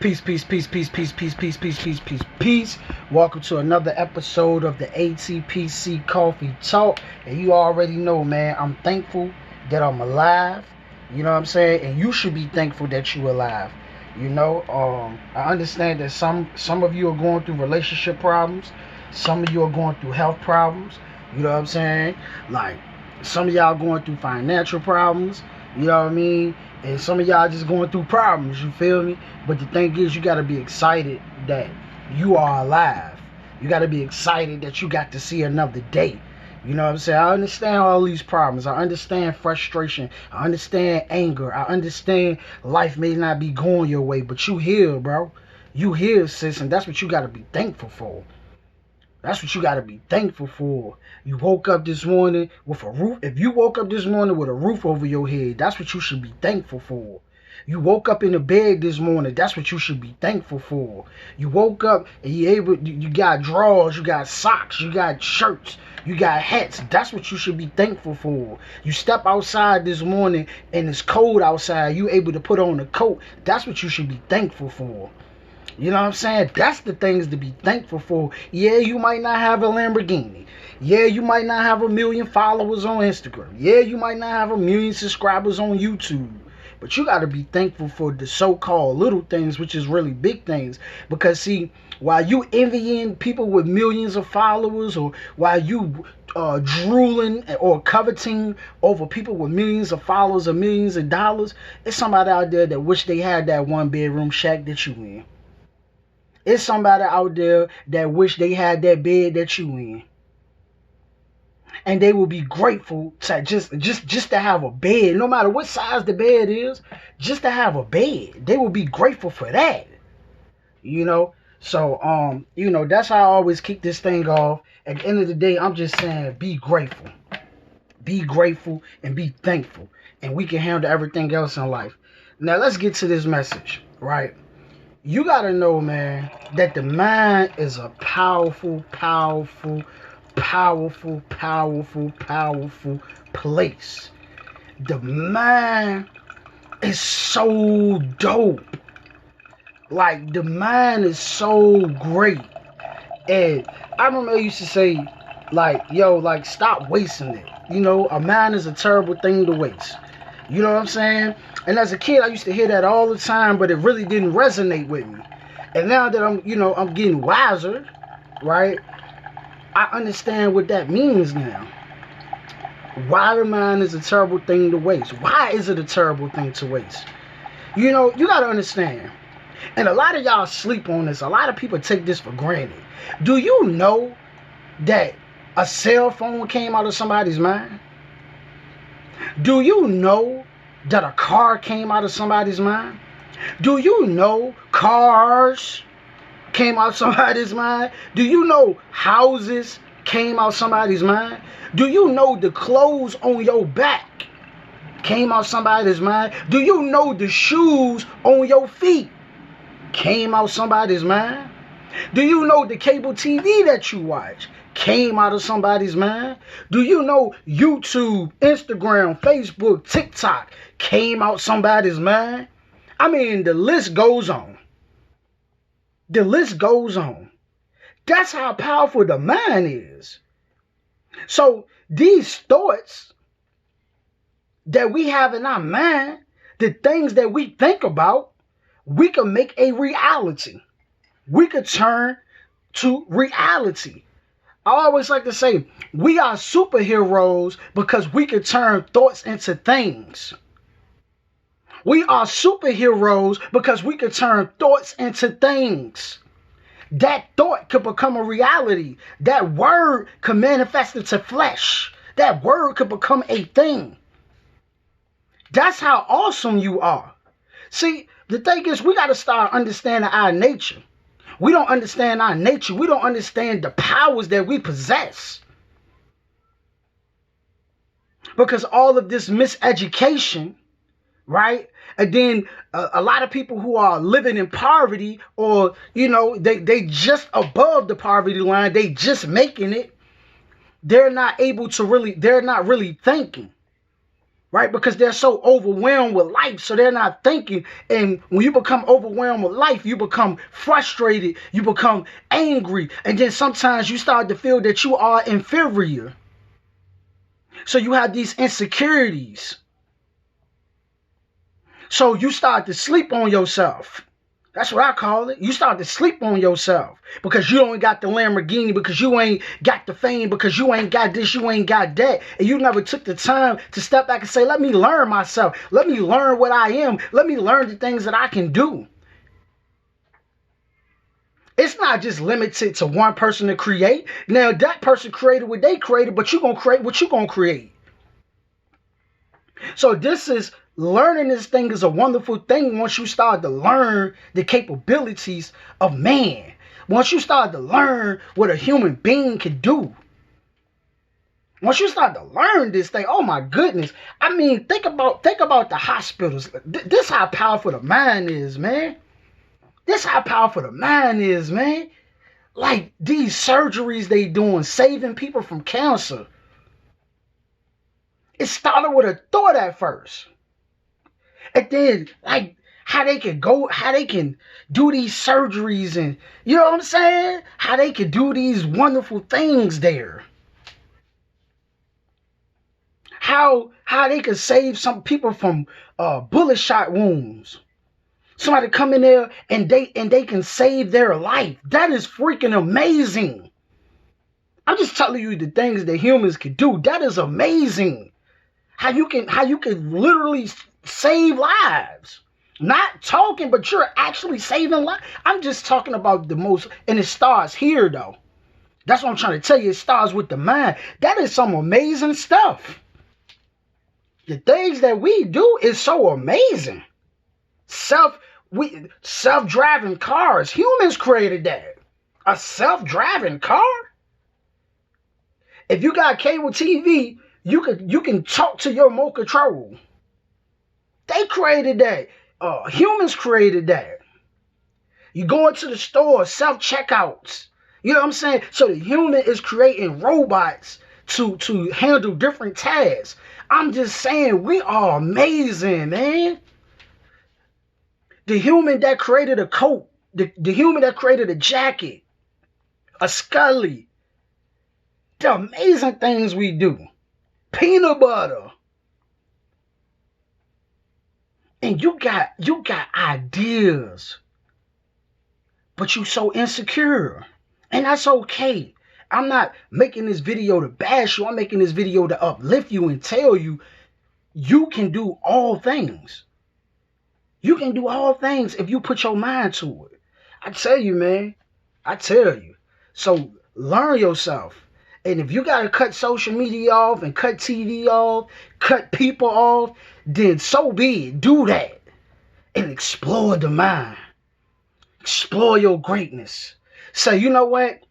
Peace, peace, peace, peace, peace, peace, peace, peace, peace, peace, peace. Welcome to another episode of the ATPC Coffee Talk. And you already know, man, I'm thankful that I'm alive. You know what I'm saying? And you should be thankful that you're alive. You know, I understand that some of you are going through relationship problems. Some of you are going through health problems. You know what I'm saying? Like, some of y'all going through financial problems. You know what I mean? And some of y'all just going through problems, you feel me? But the thing is, you got to be excited that you are alive. You got to be excited that you got to see another day. You know what I'm saying? I understand all these problems. I understand frustration. I understand anger. I understand life may not be going your way, but you here, bro. You here, sis, and that's what you got to be thankful for. That's what you got to be thankful for. You woke up this morning with a roof. If you woke up this morning with a roof over your head, that's what you should be thankful for. You woke up in the bed this morning, that's what you should be thankful for. You woke up and you got drawers, you got socks, you got shirts, you got hats. That's what you should be thankful for. You step outside this morning and it's cold outside, you able to put on a coat. That's what you should be thankful for. You know what I'm saying? That's the things to be thankful for. Yeah, you might not have a Lamborghini. Yeah, you might not have 1 million followers on Instagram. Yeah, you might not have 1 million subscribers on YouTube. But you got to be thankful for the so-called little things, which is really big things. Because, see, while you envying people with millions of followers, or while you drooling or coveting over people with millions of followers or millions of dollars, it's somebody out there that wish they had that 1-bedroom shack that you in. It's somebody out there that wish they had that bed that you in. And they will be grateful to just to have a bed, no matter what size the bed is, just to have a bed. They will be grateful for that. You know? So, you know, that's how I always keep this thing off. At the end of the day, I'm just saying, be grateful. Be grateful and be thankful. And we can handle everything else in life. Now, let's get to this message, right? You got to know, man, that the mind is a powerful, powerful, powerful, powerful, powerful place. The mind is so dope. Like, the mind is so great. And I remember I used to say, like, yo, like, stop wasting it. You know, a mind is a terrible thing to waste. You know what I'm saying? And as a kid, I used to hear that all the time, but it really didn't resonate with me. And now that I'm getting wiser, right? I understand what that means now. Why the mind is a terrible thing to waste. Why is it a terrible thing to waste? You know, you got to understand. And a lot of y'all sleep on this. A lot of people take this for granted. Do you know that a cell phone came out of somebody's mind? Do you know that a car came out of somebody's mind? Do you know cars came out of somebody's mind? Do you know houses came out of somebody's mind? Do you know the clothes on your back came out of somebody's mind? Do you know the shoes on your feet came out of somebody's mind? Do you know the cable TV that you watch came out of somebody's mind? Do you know YouTube, Instagram, Facebook, TikTok came out somebody's mind? I mean, the list goes on. The list goes on. That's how powerful the mind is. So these thoughts that we have in our mind, the things that we think about, we can make a reality. We could turn to reality. I always like to say, we are superheroes because we can turn thoughts into things. We are superheroes because we can turn thoughts into things. That thought could become a reality. That word could manifest into flesh. That word could become a thing. That's how awesome you are. See, the thing is, we got to start understanding our nature. We don't understand our nature. We don't understand the powers that we possess. Because all of this miseducation, right? And then a lot of people who are living in poverty, or, you know, they just above the poverty line, they just making it. They're not really thinking. right? Because they're so overwhelmed with life, so they're not thinking. And when you become overwhelmed with life, you become frustrated, you become angry, and then sometimes you start to feel that you are inferior. So you have these insecurities. So you start to sleep on yourself. That's what I call it. You start to sleep on yourself because you don't got the Lamborghini, because you ain't got the fame, because you ain't got this, you ain't got that. And you never took the time to step back and say, let me learn myself. Let me learn what I am. Let me learn the things that I can do. It's not just limited to one person to create. Now, that person created what they created, but you're going to create what you're going to create. So this is learning. This thing is a wonderful thing once you start to learn the capabilities of man. Once you start to learn what a human being can do. Once you start to learn this thing, oh my goodness. I mean, think about the hospitals. This how powerful the mind is, man. This how powerful the mind is, man. Like these surgeries they doing, saving people from cancer. It started with a thought at first. And then, like, how they can do these surgeries, and you know what I'm saying? How they can do these wonderful things there. How they can save some people from bullet shot wounds. Somebody come in there and they can save their life. That is freaking amazing. I'm just telling you the things that humans can do. That is amazing. How you can literally save lives. Not talking, but you're actually saving lives. I'm just talking about the most, and it starts here though. That's what I'm trying to tell you. It starts with the mind. That is some amazing stuff. The things that we do is so amazing. Self-driving cars. Humans created that. A self-driving car? If you got cable TV, you can talk to your remote control. They created that. Humans created that. You go into the store, self-checkouts. You know what I'm saying? So the human is creating robots to handle different tasks. I'm just saying, we are amazing, man. The human that created a coat, the human that created a jacket, a Scully. The amazing things we do. Peanut butter. And you got ideas, but you so insecure. And that's okay. I'm not making this video to bash you. I'm making this video to uplift you and tell you you can do all things. You can do all things if you put your mind to it. I tell you, man. I tell you. So learn yourself. And if you got to cut social media off and cut TV off, cut people off, then so be it. Do that. And explore the mind. Explore your greatness. Say, you know what?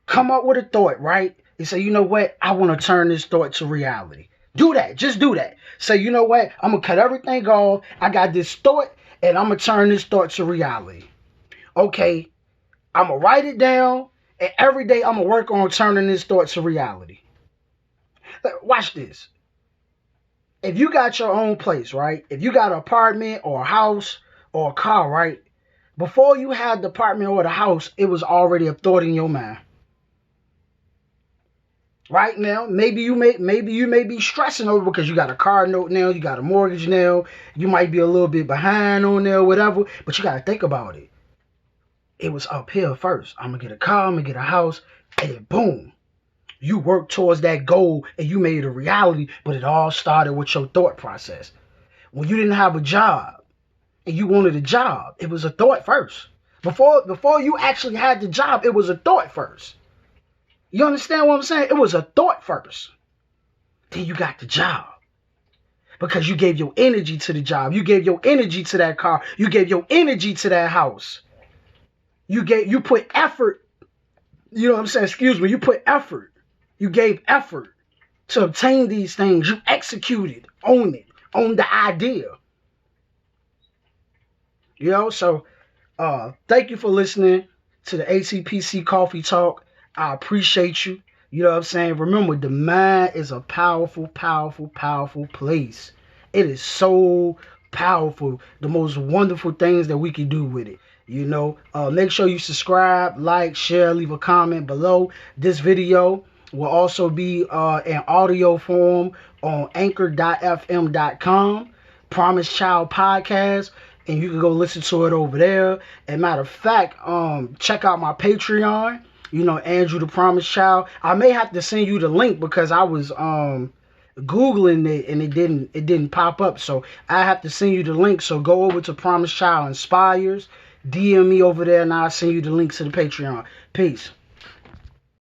Come up with a thought, right? And say, you know what? I want to turn this thought to reality. Do that. Just do that. Say, you know what? I'm going to cut everything off. I got this thought, and I'm going to turn this thought to reality. Okay. I'm going to write it down, and every day I'm going to work on turning this thought to reality. Watch this. If you got your own place, right? If you got an apartment or a house or a car, right? Before you had the apartment or the house, it was already a thought in your mind. Right now, maybe you may be stressing over because you got a car note now, you got a mortgage now, you might be a little bit behind on there, whatever, but you got to think about it. It was uphill first. I'm going to get a car, I'm going to get a house, and then boom. You worked towards that goal and you made it a reality, but it all started with your thought process. When you didn't have a job and you wanted a job, it was a thought first. Before you actually had the job, it was a thought first. You understand what I'm saying? It was a thought first. Then you got the job. Because you gave your energy to the job. You gave your energy to that car. You gave your energy to that house. You put effort. You know what I'm saying? Excuse me. You put effort. You gave effort to obtain these things. You executed on it. On the idea. You know, so thank you for listening to the ATPC Coffee Talk. I appreciate you. You know what I'm saying? Remember, the mind is a powerful, powerful, powerful place. It is so powerful. The most wonderful things that we can do with it. Make sure you subscribe, like, share, leave a comment below. This video will also be in audio form on anchor.fm.com, Promise Child Podcast, and you can go listen to it over there. And matter of fact, check out my Patreon. Andrew the Promise Child. I may have to send you the link because I was Googling it and it didn't pop up. So I have to send you the link. So go over to Promise Child Inspires, DM me over there, and I'll send you the links to the Patreon. Peace.